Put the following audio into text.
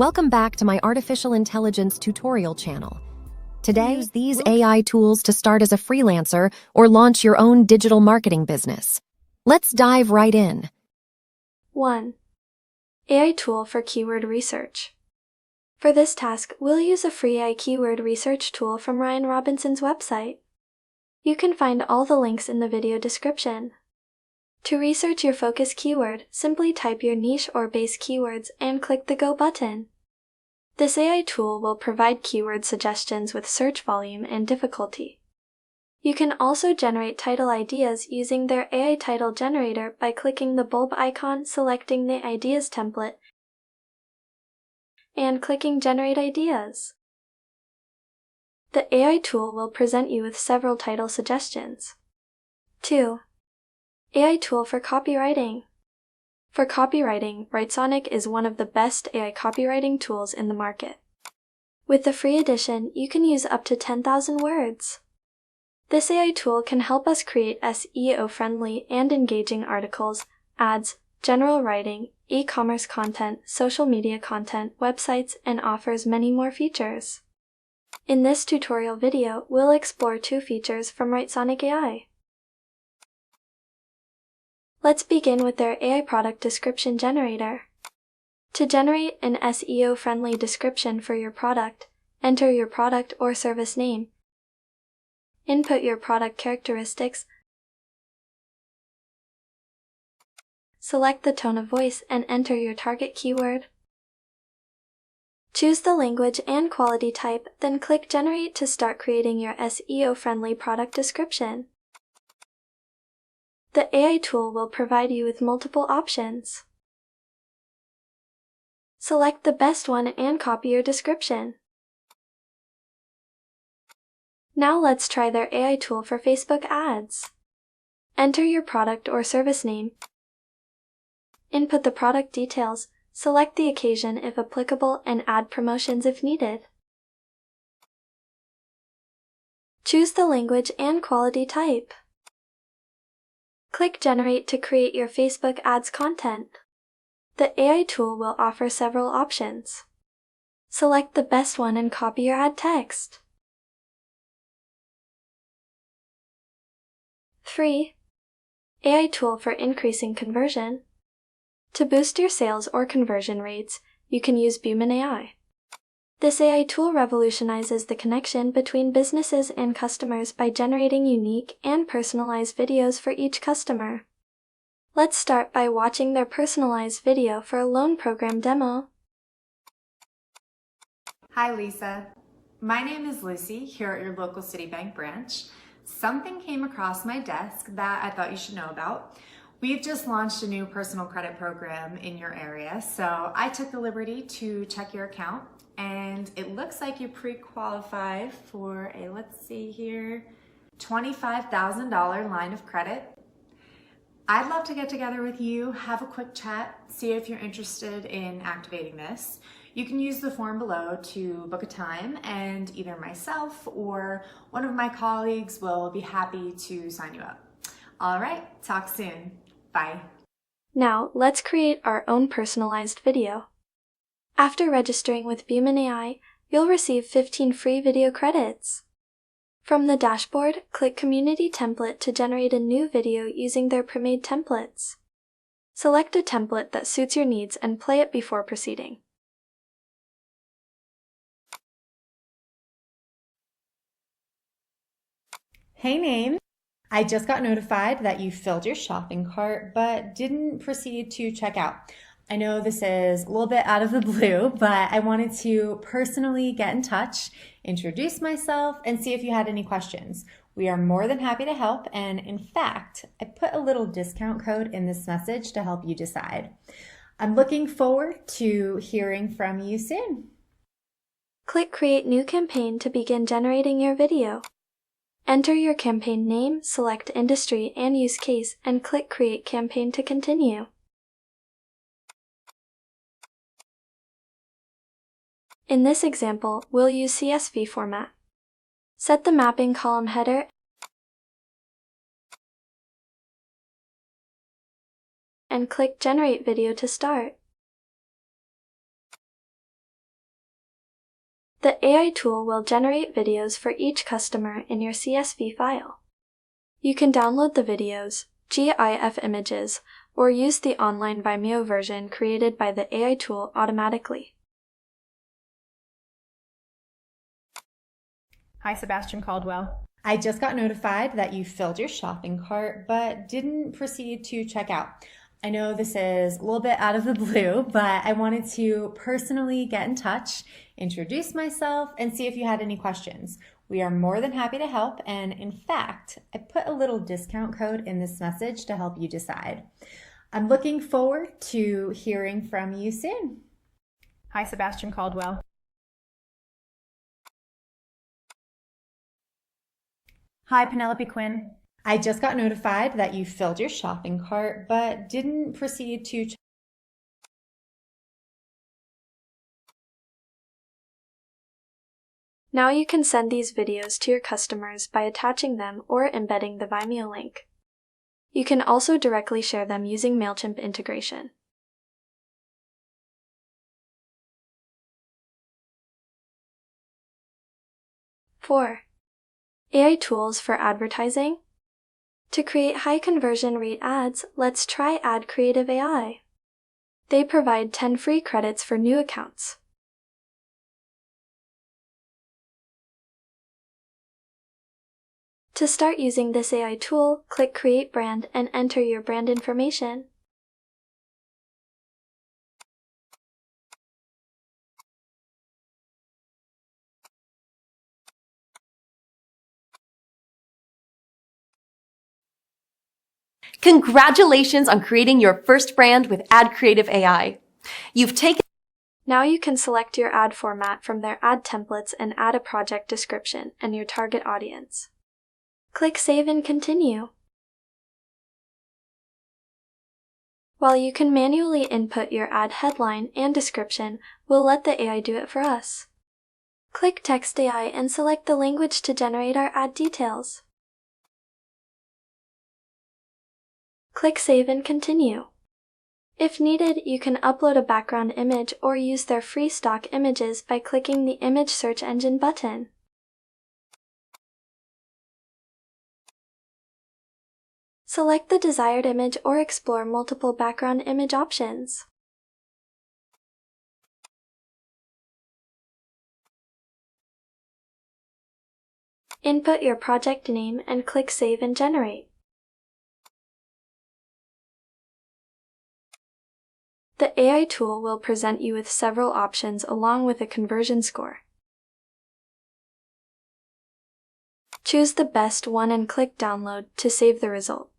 Welcome back to my artificial intelligence tutorial channel. Today, use these AI tools to start as a freelancer or launch your own digital marketing business. Let's dive right in. 1. AI tool for keyword research. For this task, we'll use a free AI keyword research tool from Ryan Robinson's website. You can find all the links in the video description. To research your focus keyword, simply type your niche or base keywords and click the Go button. This AI tool will provide keyword suggestions with search volume and difficulty. You can also generate title ideas using their AI title generator by clicking the bulb icon, selecting the Ideas template, and clicking Generate Ideas. The AI tool will present you with several title suggestions. 2. AI tool for copywriting. For copywriting, Writesonic is one of the best AI copywriting tools in the market. With the free edition, you can use up to 10,000 words. This AI tool can help us create SEO-friendly and engaging articles, ads, general writing, e-commerce content, social media content, websites, and offers many more features. In this tutorial video, we'll explore 2 features from Writesonic AI. Let's begin with their AI product description generator. To generate an SEO-friendly description for your product, enter your product or service name, input your product characteristics, select the tone of voice and enter your target keyword. Choose the language and quality type, then click Generate to start creating your SEO-friendly product description. The AI tool will provide you with multiple options. Select the best one and copy your description. Now let's try their AI tool for Facebook ads. Enter your product or service name, input the product details, select the occasion if applicable, and add promotions if needed. Choose the language and quality type. Click Generate to create your Facebook ads content. The AI tool will offer several options. Select the best one and copy your ad text. 3. AI tool for increasing conversion. To boost your sales or conversion rates, you can use Buman AI. This AI tool revolutionizes the connection between businesses and customers by generating unique and personalized videos for each customer. Let's start by watching their personalized video for a loan program demo. Hi Lisa, my name is Lucy here at your local Citibank branch. Something came across my desk that I thought you should know about. We've just launched a new personal credit program in your area, so I took the liberty to check your account, and it looks like you pre-qualify for a, let's see here, $25,000 line of credit. I'd love to get together with you, have a quick chat, see if you're interested in activating this. You can use the form below to book a time, and either myself or one of my colleagues will be happy to sign you up. All right, talk soon. Bye. Now, let's create our own personalized video. After registering with Buman AI, you'll receive 15 free video credits. From the dashboard, click Community Template to generate a new video using their pre-made templates. Select a template that suits your needs and play it before proceeding. Hey name, I just got notified that you filled your shopping cart but didn't proceed to check out. I know this is a little bit out of the blue, but I wanted to personally get in touch, introduce myself, and see if you had any questions. We are more than happy to help, and in fact, I put a little discount code in this message to help you decide. I'm looking forward to hearing from you soon. Click Create New Campaign to begin generating your video. Enter your campaign name, select industry and use case, and click Create Campaign to continue. In this example, we'll use CSV format. Set the mapping column header and click Generate Video to start. The AI tool will generate videos for each customer in your CSV file. You can download the videos, GIF images, or use the online Vimeo version created by the AI tool automatically. Hi, Sebastian Caldwell. I just got notified that you filled your shopping cart but didn't proceed to check out. I know this is a little bit out of the blue, but I wanted to personally get in touch, introduce myself, and see if you had any questions. We are more than happy to help, and in fact, I put a little discount code in this message to help you decide. I'm looking forward to hearing from you soon. Hi, Sebastian Caldwell. Hi, Penelope Quinn. I just got notified that you filled your shopping cart but didn't proceed to check. Now you can send these videos to your customers by attaching them or embedding the Vimeo link. You can also directly share them using MailChimp integration. Four, AI tools for advertising. To create high conversion rate ads, let's try AdCreative AI. They provide 10 free credits for new accounts. To start using this AI tool, click Create Brand and enter your brand information. Congratulations on creating your first brand with AdCreative AI. Now you can select your ad format from their ad templates and add a project description and your target audience. Click Save and Continue. While you can manually input your ad headline and description, we'll let the AI do it for us. Click Text AI and select the language to generate our ad details. Click Save and Continue. If needed, you can upload a background image or use their free stock images by clicking the Image Search Engine button. Select the desired image or explore multiple background image options. Input your project name and click Save and Generate. The AI tool will present you with several options along with a conversion score. Choose the best one and click Download to save the result.